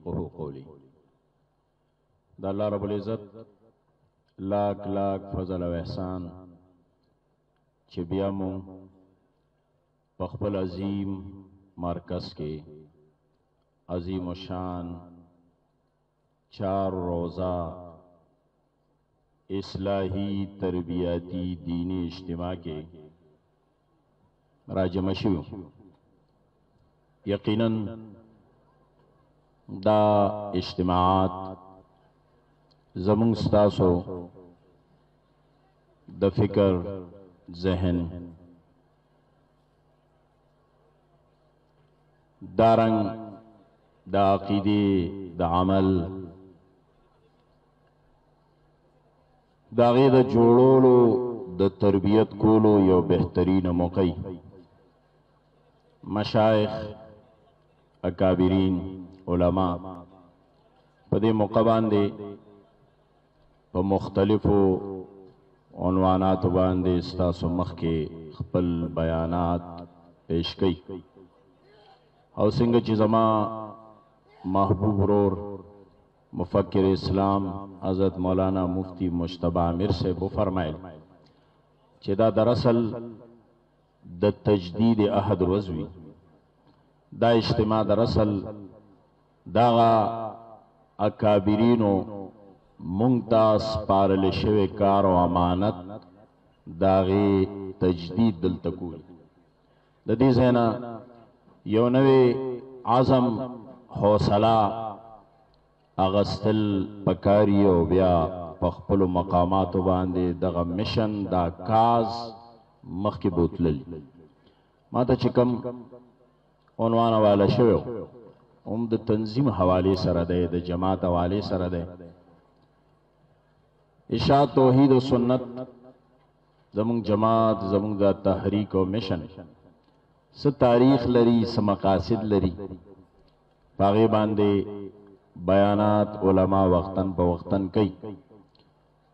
وهو قولی. دا اللہ رب العزت لاکھ لاکھ فضل و احسان چې بیا مو په خپل عظیم مرکز کې عظیم و شان 4 روزہ اصلاحی تربیتی دینی اجتماع کے راجمع شویو. یقیناً دا اجتماعات زمون ستاسو د فکر ذہن دارنگ دا عقیدی دا عمل دا غیر دا جوڑولو دا تربیت کولو یو بہترین موقعی. مشایخ اکابرین علماء پدے موقع باندے پا مختلفو عنوانات باندے استاسو مخ کے خپل بیانات پیش کئی. او سنگ چی زما محبوب رور مفکر اسلام حضرت مولانا مفتی مجتبی عامر سے وہ فرمائل چی دا دراصل دا تجدید عہد رضوی دا اجتماع دراصل داغا اکابرینو منگتاز پارل شوی کار و امانت داغی تجدید دل تکوی. دا دی زینا یو نوی عظم حوصلہ اغسطل پکاری و بیا پخپل مقاماتو باندے دغا مشن دا کاز مخی بوتلل. ما تا چکم عنوان والا شویو دا تنظیم حوالی سردے دا جماعت حوالی سردے اشاعت توحید و سنت زمون جماعت زمون دا تحریک و مشن س تاریخ لری س مقاصد لری پاغی باندے بیانات علماء وقتاً پا وقتاً کئی.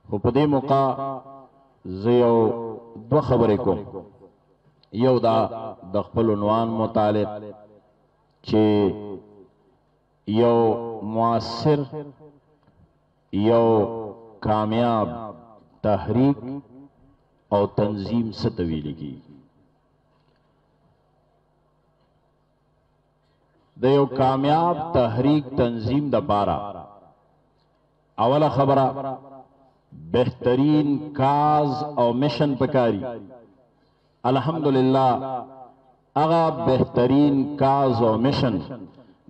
خو پدے موقع زیو دو خبرے کو یو دا دخپل عنوان متعلق چے یو معاصر یو کامیاب تحریک او تنظیم ستویلی کی. دا یو کامیاب تحریک تنظیم دا بارا اولا خبرہ بہترین کاز او مشن پکاری. الحمدللہ اغا بہترین کاز او مشن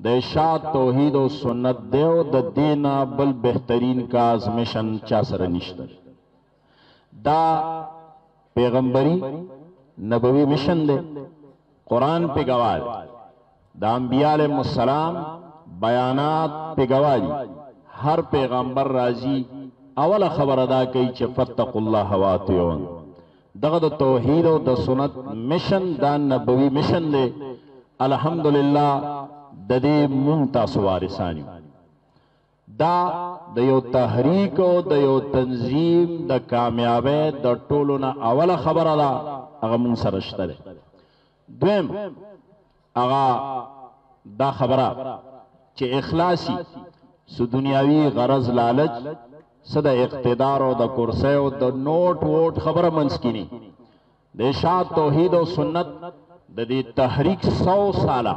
دا اشاعت توحید و سنت دیو دا دینا بل بہترین کاز مشن چاسر نشتر. دا پیغمبری نبوی مشن دے قرآن پہ گوال دا انبیاء علیہ السلام بیانات پہ گوالی ہر پیغمبر راضی اول خبر ادا کئی چھ فتقوا اللہ واتیون. دغد توحید و دا سنت مشن دا نبوی مشن دے الحمدللہ دا دے منتا سوارسانی دا یو تحریک و دا یو تنظیم دا کامیابے دا ٹولونا اول خبر ادا اگا من سرشتہ دے. دویم اگا دا خبرہ چے اخلاصی سو دنیاوی غرض لالچ صدا اقتدار و دا کرسے و دا نوٹ ووٹ خبر منسکینی دا اشاعت توحید و سنت دا دی تحریک 100 سالہ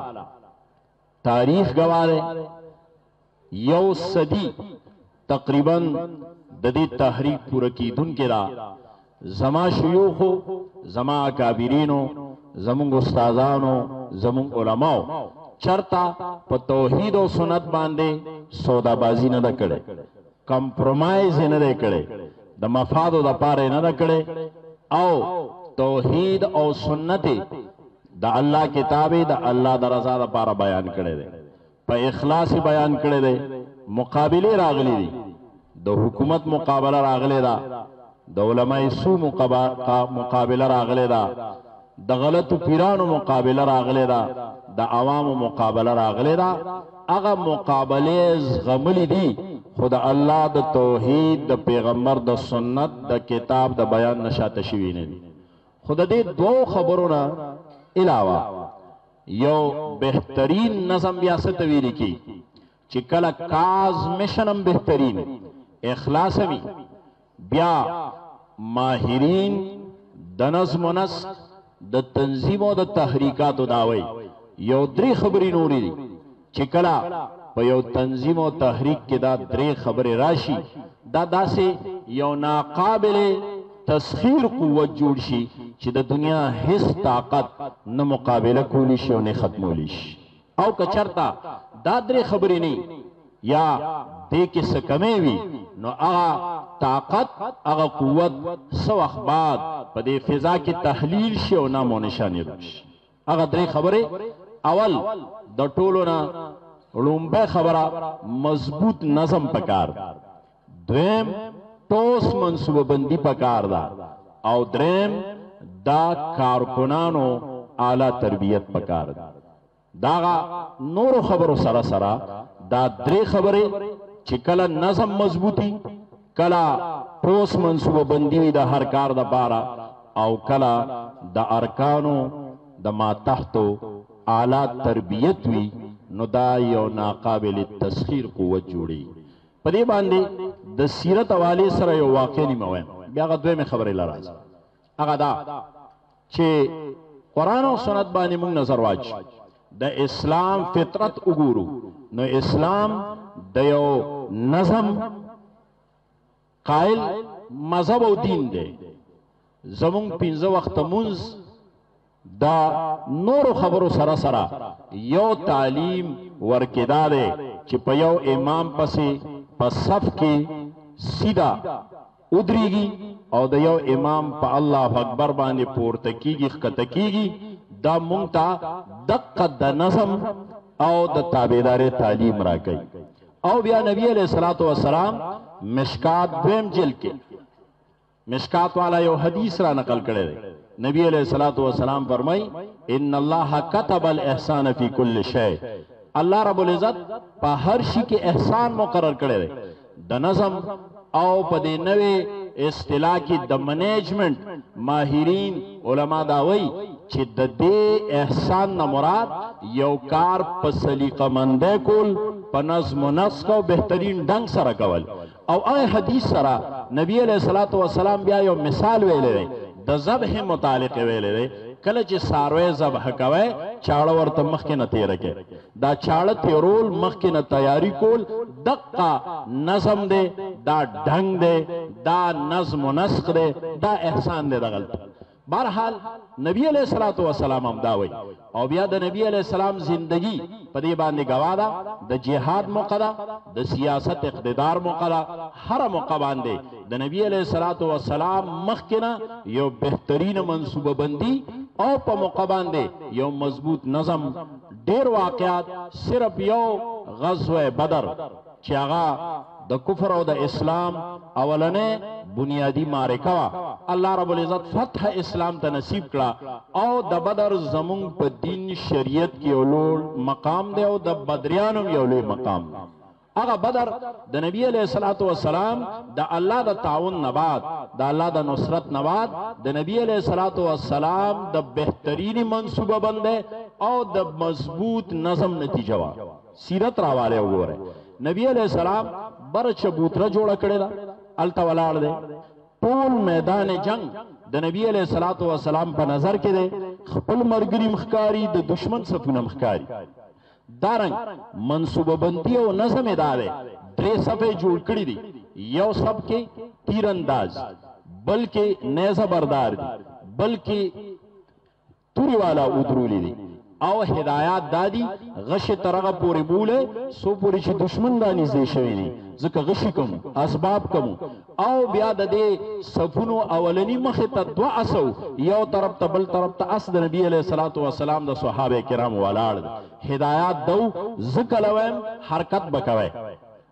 تاریخ گوارے یو صدی تقریباً دا دی تحریک پورا کی دن کے دا زما شیوخو زما اکابرینو زمونگ استازانو زمونگ علماء چرتا پا توحید و سنت باندے سودا بازی نہ دا کڑے کمپرومائز نہ دے کڑے دا مفاد و دا پارے نہ دا کڑے او توحید او سنت دا اللہ کتابی دا اللہ دا رضا دا پارا بیان کڑے دے پا اخلاصی بیان کڑے دے. مقابلے راغلی دی دا حکومت مقابلہ راغلے دا دا علماء سو مقابلہ راغلے دا دا غلط پیرانو مقابلہ راغلے دا دا عوام مقابلہ راغلے دا. اگا مقابلے غملی دی خدا اللہ دا توحید دا پیغمبر دا سنت دا کتاب دا بیان نشات شوینے دی. خدا دے دو خبرونا علاوہ یو بہترین نظم بیاست ویلی کی چې کله کاز مشنم بهترین اخلاص وي بیا ماهرین د نظم و نسق د تنظیم او د تحریکاتو داوی یو درې خبرې نورې دي چې کله په یو تنظیم او تحریک کې دا درې خبرې راشي دا داسې یو ناقابل تسخیر قوت جوړ شي چې د دنیا هیڅ طاقت نه مقابله کولی شي او نه ختمولی شي او که چرته دا درې خبرې نه یا دې کې څه کمی وي نو هغه طاقت هغه قوت څه وخت بعد په دې فضا کې تحلیل شي او نام او نشان یې شي هغه درې خبرې اول د ټولو نه لومبه خبره مضبوط نظم پکار دویم ټوس منصوبه بندی پکار دا او دریم دا کارکنانو اعلی تربیت پکار دا نورو خبرو سره سره دا درې خبرې چې کله نظم مضبوطی کله ټوس منصوبه بندی وي د هر کار د پاره او کله د ارکانو د ما تحتو اعلی تربیت وي نو دا یو ناقابل تسخیر قوت جوړي په دې باندې د سیرت حواله سره یو واقع نیمه بیا هغه دویمه خبرې لراځي هغه دا چې قرآن او سنت باندې موږ نظر واچ د اسلام فطرت وګورو نو اسلام د یو نظم قائل مذهب او دین دی زمون 15 وخت مونږ دا نورو خبرو سره سره یو تعلیم ورکدا دی چې په یو امام پسې په صف کې سیدا ودرېږي او د یو امام په الله اکبر باندې پورته کیږي ښکته کیږي دا مونږ ته دقه د نظم او د تابعدارۍ تعلیم راکوي او بیا نبی علیہ الصلوۃ والسلام مشکات دویم جلد کې مشکات والا یو حدیث را نقل کړی دی نبی علیہ الصلوۃ والسلام فرمای ان الله كتب الاحسان فی کل شیء الله رب العزت په هر شي کې احسان مقرر کړی دی د نظم او په دې نوې اصطلاح کې د منیجمنت ماهرین علما دا وایي چې د دې احسان نه مراد یو کار په سلیقه مندۍ کول په نظم و نسق او بهترین ډنګ سره کول او هغه حدیث سره نبی علیہ الصلوۃ والسلام بیا یو مثال ویلی دی د ذبح متعلق ویلی دی کله چې څاروی ذبح کوئ چاړه ورته مخکې نه تیره کې دا چاړه تیرول مخکې نه تیاری کول دقه نظم دی دا ډنګ دی دا نظم و نسق دی دا احسان دی دغلته بہرحال نبی علیہ الصلوۃ والسلام هم دا وایي او بیا د نبی علیہ السلام زندگی په دې باندې گواه ده د جهاد موقع ده د سیاست اقتدار موقع ده هر موقع باندې د نبی علیہ الصلوۃ والسلام مخکې نه یو بهترین منصوبه بندی او په موقع باندې یو مضبوط نظم ډیر واقعات صرف یو غزوه بدر چې هغه د کفر او د اسلام اولنې بنیادی معرکه وا الله رب العزت فتح اسلام ته نصیب کړه او د بدر زمون په دین شریعت کې یو لوړ مقام دی او د بدریانو یو لوی مقام هغه بدر د نبی علیہ الصلوۃ والسلام د الله د تعاون نه بعد د الله د نصرت نه بعد د نبی علیہ الصلوۃ والسلام د بهترین منصوبه بندۍ او د مضبوط نظم نتیجه وا سیرت راواله وګوره نبی علیہ السلام بر چبوتره جوړه کړی دا الته ولاړ دی ټول میدان جنگ د نبی علیہ الصلوۃ والسلام په نظر کې دی خپل مرګري مخکاری د دشمن صفونه مخکاری دارنګ منصوبه بندی او نظم ادارے درې صفې جوړ کړی دي یو صف کې تیر انداز بلکې نیزه بردار دي بلکې توری والا ودرولی دي او هدایات دادی غش ترغه پوری بوله سو پوری چې دشمن دا نږدې شوی دي ځکه غشي کوم اسباب کوم او بیا د دې صفونو اولنی مخ ته دوا اسو یو طرف ته بل طرف ته اس د نبی علیہ الصلوۃ والسلام د صحابه کرام ولاړ هدایات دو ذکر لوم حرکت بکوي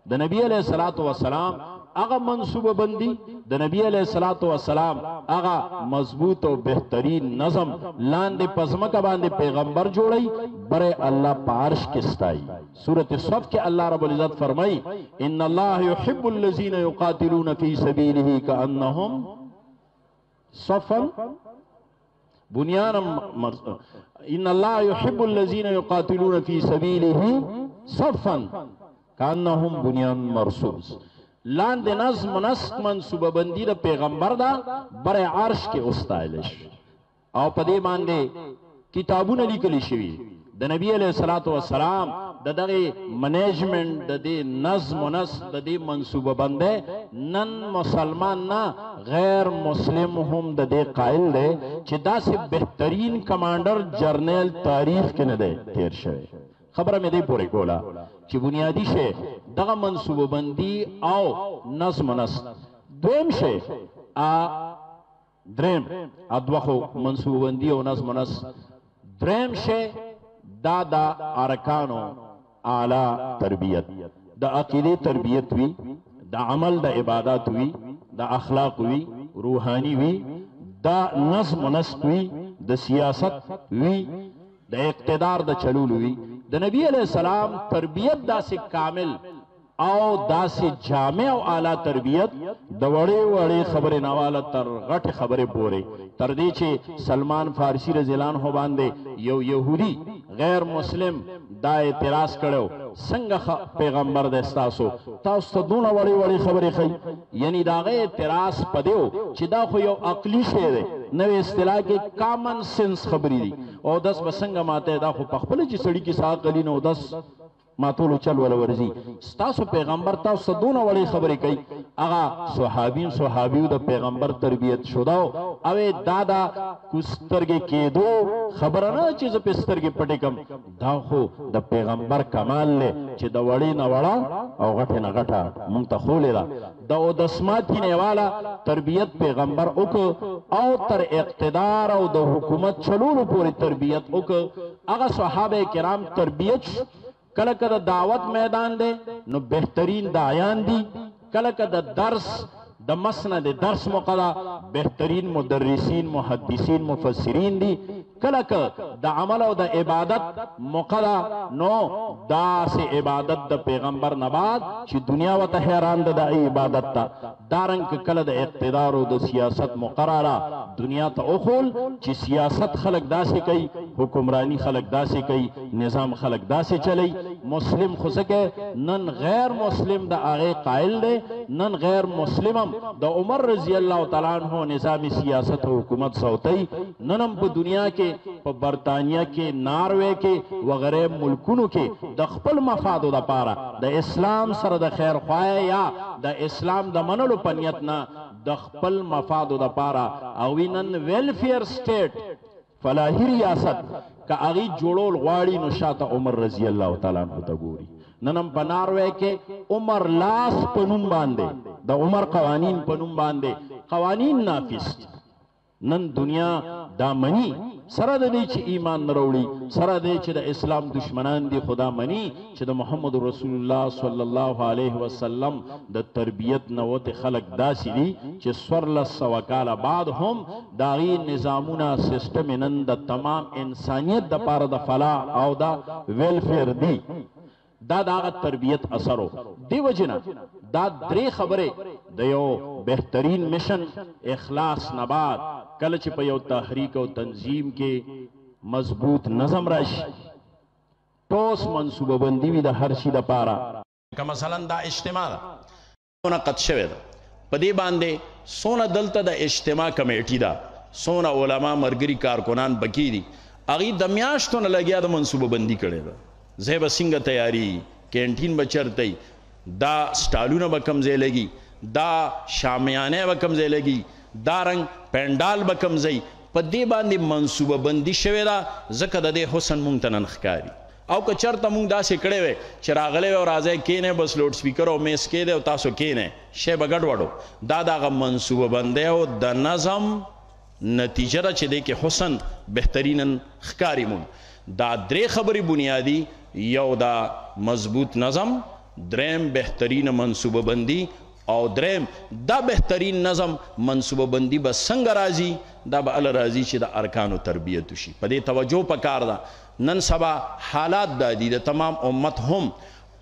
د نبی علیہ الصلوۃ والسلام هغه منصوبه بندی د نبی علیہ الصلوۃ والسلام هغه مضبوط او بهترین نظم لاندې پزمکه باندې پیغمبر جوړی بره الله پارش کې ستای سورۃ الصف کې الله رب العزت فرمای ان الله يحب الذين يقاتلون في سبيله كانهم صفا بنيانا ان الله يحب الذين يقاتلون في سبيله صفا کانهم بنیان مرصوص. لاندې نظم و نسق منصوبه بندي د پیغمبر دا بر عرش کې استایلش او په دې باندې کتابونه لیکل شوي د نبی علیه الصلاۃ والسلام د دغه منیجمنت د دې نظم و نسق د دې منصوبه بندي نن مسلمان نه غیر مسلم هم د دې قائل دی چې داسې بهترین کمانډر جرنیل تاریخ کې نه دی تیر شوی. خبره مې دې پورې کوله چې بنیادی شی دغه منصوبه بندي او نظم و نسق. دویم شی دریم ادوخو منصوبه بندي او نظم و نسق. دریم شی دا د ارکانو اعلی تربیت د عقیده تربیت وی د عمل د عبادت وی د اخلاق وی روحانی وی د نظم و نسق وی د سیاست وی د اقتدار د چلول وی د نبی علیہ السلام تربیت داسې کامل او داسې جامع او اعلی تربیت د وړې وړې خبرې نواله تر غټې خبرې پورې تر دې چې سلمان فارسی رضی الله عنه باندې یو یهودي غیر مسلم دا اعتراض کړو څنګه پیغمبر د تاسو ته دونه وړې وړې خبرې کوي. یعنی دا غي اعتراض پدیو چې دا خو یو عقلی شی دی نوې اصطلاح کې کامن سنس خبرې دي او داس بسنګ ماته دا خو پخپل چې سړی کې ساقلی نو داس ماتولو چل ولا ورزي. ستاسو پیغمبر تاسو دونه وړې خبرې کوي هغه صحابیو د پیغمبر تربیت شودا او دادا کوسترګې کېدو خبره نه چې ز پسترګې پټې کم دا خو د پیغمبر کمال له چې د وړې نه وړا او غټه نه غټه مونږ ته خولې را د او د سمات کې نیواله تربیت پیغمبر وک او تر اقتدار او د حکومت چلولو پورې تربیت وک. هغه صحابه کرام تربیت کله کله دعوت میدان دی نو بهترین داعیان دي کله کله درس د مسند درس موقع بهترین مدرسین محدثین مفسرین دي کله کله د عمل او د عبادت موقع نو دا سه عبادت د پیغمبر نه بعد چې دنیا وته حیران ده د عبادت ته دارنګ کله د اقتدار او د سیاست مقرره دنیا ته اوخول چې سیاست خلق داسې کوي حکمرانی خلق داسې کوي نظام خلق داسې چلی. مسلم خصکه نن غیر مسلم د هغه قائل دی نن غیر مسلمم د عمر رضی الله تعالی عنہ نظام سیاست او حکومت سوتی ننم په دنیا کې په برطانیه کې ناروے کې وغیرہ ملکونو کې د خپل مفادو لپاره د اسلام سره د خیر خوای یا د اسلام د منلو پنیت نه د خپل مفادو لپاره او نن ویلفیر سټیټ فلاحی ریاست کا اغي جوړول غواړي نو شاته عمر رضی الله تعالی عنہ ته ګوري. ننم په ناروے کې عمر لاس پنوم باندې د عمر قوانین پنوم باندې قوانین نافذ نن دنیا دا منی سره د دې چې ایمان نه وروړي سره د چې د اسلام دشمنان دي خدا منی چې د محمد رسول الله صلی الله علیه وسلم د تربیت نوته خلق داسې دي چې سورل سوکاله بعد هم داغي نظامونه سیستم نن د تمام انسانیت د پاره د فلاح او د ویلفیر دی دا داغه تربیت اثرو دی وجنه دا درې خبره د یو بهترین مشن اخلاص نبات کله چې په یو تحریک او تنظیم کې مضبوط نظم راشي ټوس منصوبه بندي وي د هر شي لپاره که مثلا دا اجتماع ده قد شوه ده په دې باندې سونه دلته د اجتماع کمیټي ده سونه علما مرګري کارکنان بکی دي اغي د میاشتو نه لګیا د منصوبه بندي کړي ده زیب سنگ تیاری کینٹین بچرتی دا سٹالونه بکم زی لگی دا شامیانه بکم زی لگی دا رنگ پینڈال بکم زی پا دی باندی منصوبه بندی شوی دا زکر دا دی حسن مونگ تنن خکاری او که چرتا مونگ دا سکڑے وے چراغلے وے اور آزائی کینے بس لوڈ سپیکر او میس کے دے او تاسو کینے شے بگڑ وڑو دا دا غا منصوبه بندے او دا نظم نتیجه دا چه دے که حسن بہترین خکاری مونگ دا درې خبرې بنیادی یو دا مضبوط نظم دریم بهترین منصوبه بندی او دریم دا بهترین نظم منصوبه بندی به څنګه راځي دا به ال راځي چې د ارکانو تربیت شي په دې توجه پکار ده نن سبا حالات د تمام امت هم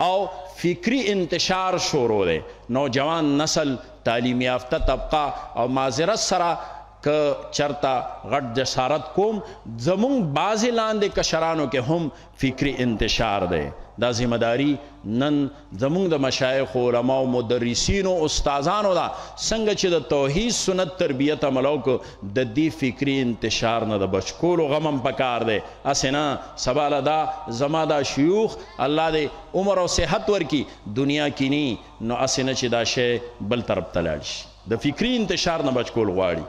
او فکری انتشار شروع دی نوجوان نسل تعلیم یافته طبقه او معذرت سره که چرتا غټ جسارت کوم زمون بعضی لاندې کشرانو کې هم فکری انتشار دی دا ذمہداری نن زمونږ د مشایخ علماء مدرسینو استادانو دا څنګه چې د توحید سنت تربیت عملو کو د دې فکری انتشار نه د بچ کولو غم هم پکار دی اسې نه سبا له دا زما دا شیوخ الله دې عمر او صحت ورکي دنیا کې نی نو اسې نه چې دا شی بل طرف ته لاړ شي د فکری انتشار نه بچ کول غواړي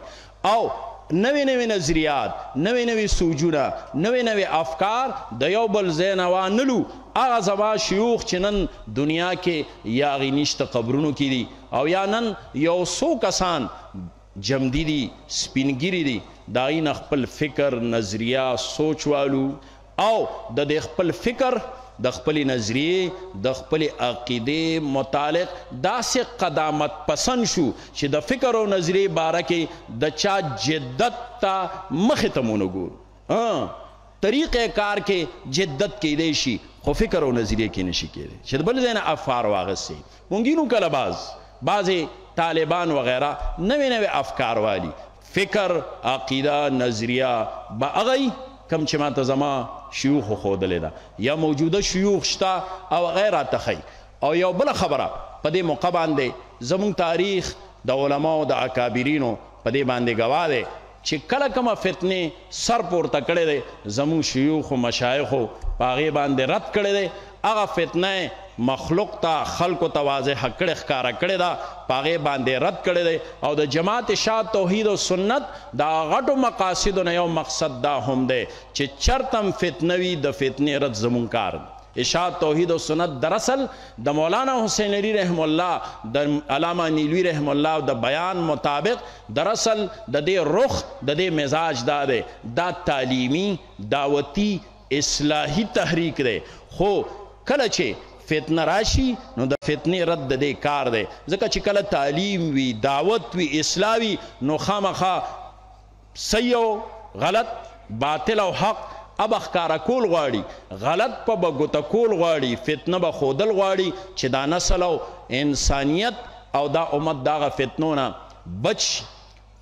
او نوی نوی نظریات نوی نوی سوجونه نوی نوی افکار د یو بل ځای نه وانلو هغه زما شیوخ چې نن دنیا کې یا هغې نشته قبرونو کې دي او یا نن یو څو کسان جمدي دي سپینګیري دي د هغې نه خپل فکر نظریه سوچ والو او د دې خپل فکر د خپل نظریه د خپل عقیده متعلق داسې قدامت پسند شو چې د فکر او نظریه باره کې د چا جدت ته مخې ته مونږ ګورو طریقې کار کې جدت کیدی شي خو فکر او نظریه کې نشي کېدی چې د بل ځای نه افکار واغستې مونږ نو کله بعضې طالبان وغیره نوې نوې افکار والی فکر عقیده نظریه به هغه کم چې ما ته زما شیوخ ښودلې ده یا موجوده شیوخ شته او غیره تخی او یو بله خبره په دې موقع باندې زمونږ تاریخ د علماو د اکابرینو په دې باندې ګواه دی چې کله کومه فتنې سر پورته کړی دی زمونږ شیوخو مشایخو په هغې باندې رد کړی دی هغه فتنه مخلوق ته خلکو ته واضح کړې ښکاره کړې ده په هغې باندې رد کړی دی او د جماعت شاد توحید و سنت د غټو مقاصدو نه یو مقصد دا هم دی چې چرتم فتنه وي د فتنې رد زمونږ کار اشاعت توحید و سنت دراصل د مولانا حسین علی رحم الله د علامه نیلوی رحم الله د بیان مطابق دراصل د دې رخ د دې مزاج دا دی دا تعلیمی دعوتی اصلاحی تحریک دی خو کله چې فتنه راشي نو د فتنې رد د دې کار دی ځکه چې کله تعلیم وي دعوت وي اصلاح وي نو خامخا صحیح او غلط باطل او حق اب ښکاره کول غواړي غلط په به ګوته کول غواړي فتنه به ښودل غواړي چې دا نسل او انسانیت او دا امت دغه فتنو نه بچ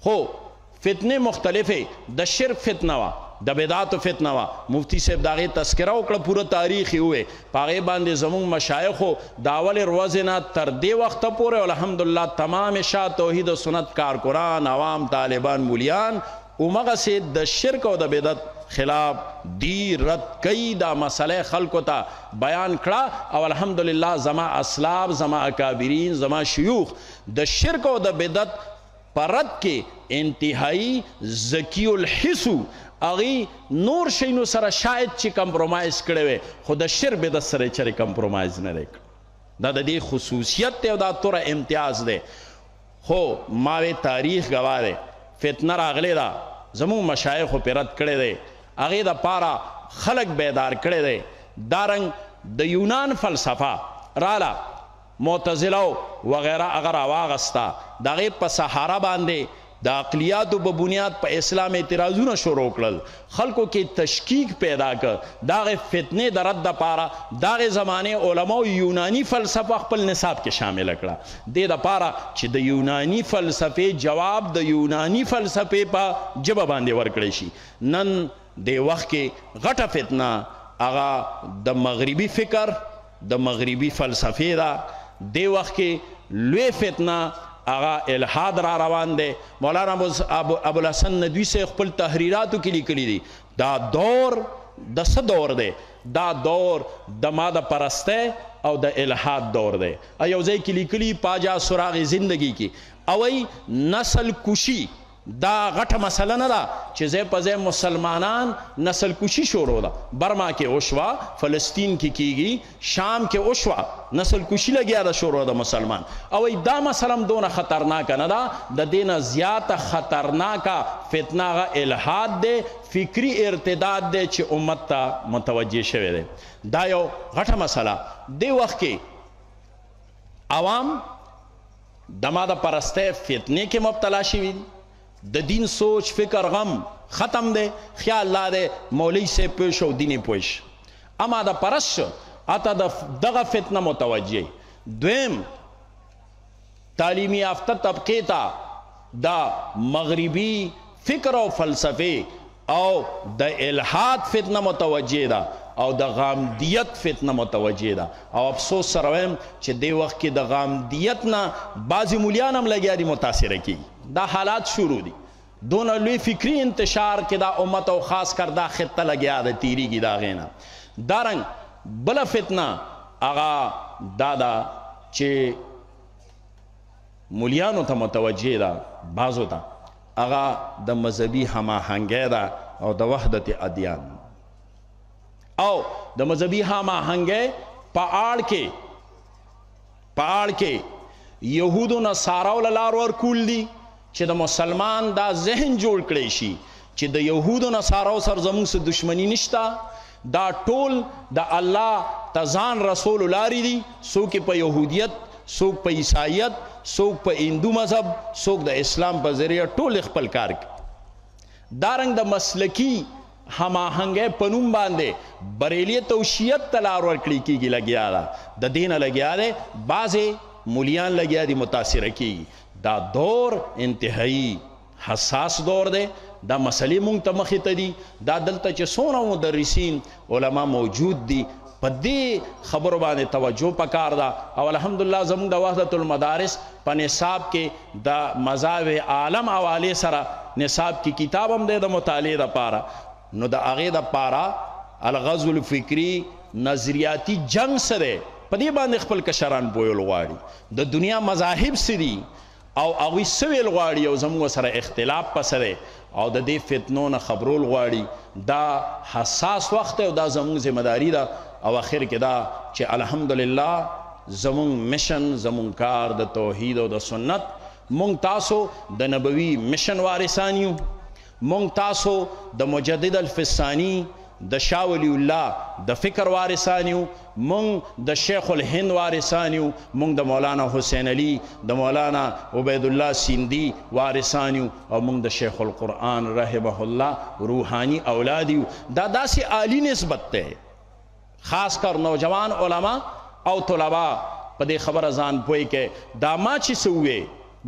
خو فتنې مختلفې د شرک فتنه وه د بدعاتو فتنه وه مفتی صاحب د هغې تذکره وکړه پوره تاریخ یې ووې په هغې باندې زموږ مشایخو د اولې ورځې نه تر دې وخته پورې الحمدلله تمام شاه توحید و سنت کارکران عوام طالبان مولیان همغسې د شرک او د بدعت خلاف دی رد کوي دا مسئله خلکو ته بیان کړه او الحمدلله زما اسلاف زما اکابرین زما شیوخ د شرک او د بدعت په رد کې انتهایی ذکی الحسو اغي نور شینو سره شاید چې کمپرومایز کړی وي خو د شرک بدعت سره چېرې کمپرومایز نه دی دا د دې خصوصیت دی او دا توره امتیاز دی خو ما وی تاریخ گواه دی فتنه راغلی ده زموږ مشایخو پې رد کړی دی هغې دپاره خلک بیدار کړی دی دارنګ د یونان فلسفه راله معتزله وغیره هغه راواغسته د هغې په سهاره باندې د عقلیاتو په بنیاد په اسلام اعتراضونه شروع کړل خلکو کې تشکیک پیدا کړ دغه فتنې د رد دپاره دغه زمانې علماو یوناني فلسفه خپل نصاب کې شامله کړه دې دپاره چې د یوناني فلسفې جواب د یوناني فلسفې په ژبه باندې ورکړی شي نن دې وخت کې غټه فتنه هغه د مغربي فکر د مغربي فلسفې ده دې وخت کې لوی فتنه هغه الحاد را روان دی مولانا ابوالحسن ندوی سے خپل تحریراتو کې لیکلي دي دا دور د څه دور دی دا دور د ماده پرسته او د الحاد دور دی یو ځای کې لیکلي پاجا سراغ زندگی کې او ای نسل کشی دا غټه مسله نه ده چې ځای په ځای مسلمانان نسل کشي شروع ده برما کې وشوه فلسطین کې کیږي شام کې وشوه نسل کشي لګیا ده شروع ده مسلمان او دا مسله هم دونه خطرناکه نه ده د دې نه زیاته خطرناکه فتنه هغه الحاد دی فکری ارتداد دی چې امت ته متوجه شوی دی دا یو غټه مسله دې وخت کې عوام د ماده پرسته فتنې کې مبتلا شوي دي د دین سوچ فکر غم ختم دی خیال لا دی مولوی سے پوش او دینی پوش اما دا پرست اتا دغه فتنه متوجه دویم تعلیمی یافته طبقه تا دا مغربی فکر او فلسفه او د الحاد فتنه متوجه ده او د غامدیت فتنه متوجه ده او افسوس سره وایم چې دې وخت کې د غامدیت نه بعضې مولیان هم لګیا دي متاثره کیږي دا حالات شروع دي دونه لوی فکری انتشار کې دا امت او خاص کر دا خطه لګیا ده تیریږي د هغې نه دارنګ بله فتنه هغه دا ده چې مولیانو ته متوجه ده بعضو ته هغه د مذهبي هماهنګۍ ده او د وحدت ادیان او د مذهبي هماهنګۍ په اړ کې یهودو نصاراو له لار ورکول دي چې د مسلمان دا ذهن جوړ کړی شي چې د یهودو نصاراو سره زموږ څه دشمني نشته دا ټول د الله ته ځان رسول لارې دي څوک په یهودیت څوک په عیسایت څوک په هندو مذهب څوک د اسلام په ذریعه ټول خپل کار کوي دارنګ د مسلکی هماهنګۍ په نوم باندې بریلیت او شیعت ته لار ورکړې کېږي لګیا ده د دې نه لګیا دی بعضې مولیان لګیا دي متاثره کېږي دا دور انتهایی حساس دور دی دا مسلې مونږ ته مخې ته دي دا دلته چې څونه مدرسین علما موجود دي په دې خبرو باندې توجه پکار ده او الحمدلله زموږ د وحدت المدارس په نصاب کې د مذاهب عالم حوالې سره نصاب کې کتاب هم دی د مطالعې دپاره نو د هغې دپاره الغزو الفکري نظریاتي جنګ څه دی په دې باندې خپل کشران پوهیل غواړي د دنیا مذاهب څه دي او هغوی څه ویل غواړي او زموږ سره اختلاف پسې دی او د دې فتنو نه خبرول غواړي دا حساس وخت دی او دا زموږ ذمهداري ده او اخر کې دا چې الحمدلله زموږ مشن زموږ کار د توحید او د سنت مونږ تاسو د نبوي مشن وارثان یو مونږ تاسو د مجدد الفسانی د شاه ولی الله د فکر وارثان یو مونږ د شیخ الهند وارثان یو مونږ د مولانا حسین علی د مولانا عبید الله سیندی وارثان یو او مونږ د شیخ القرآن رحمه الله روحانی اولاد یو دا داسې عالی نسبت ده خاص کر نوجوان علما او طلبا په دې خبره ځان پوهی کې دا ما چې څه ووې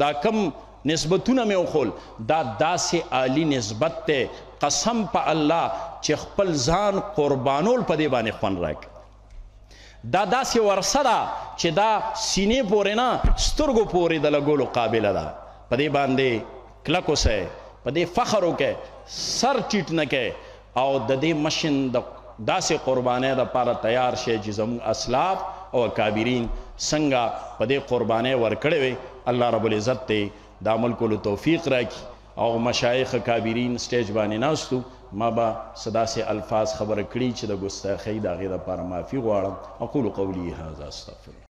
دا کم نسبتونه مې وښول دا داسې عالی نسبت دی قسم په الله چې خپل ځان قربانول په دې باندې خوند راکړي دا داسې ورثه ده چې دا سینې پورې نه سترګو پورې د لګولو قابله ده په دې باندې کلک اوسئ په دې فخر وکئ سر ټیټ نه کئ او د دې مشن د داسې قربانۍ دپاره تیار شئ چې زموږ اسلاف او اکابرین څنګه په دې قربانۍ ورکړې وې الله رب العزت ته دا عمل کولو توفیق راکړي او مشایخ کابرین سټیج باندې ناستو ما به څه داسې الفاظ خبره کړي چې د ګستاخۍ د هغې دپاره معافي غواړم اقول قولي هذا استغفر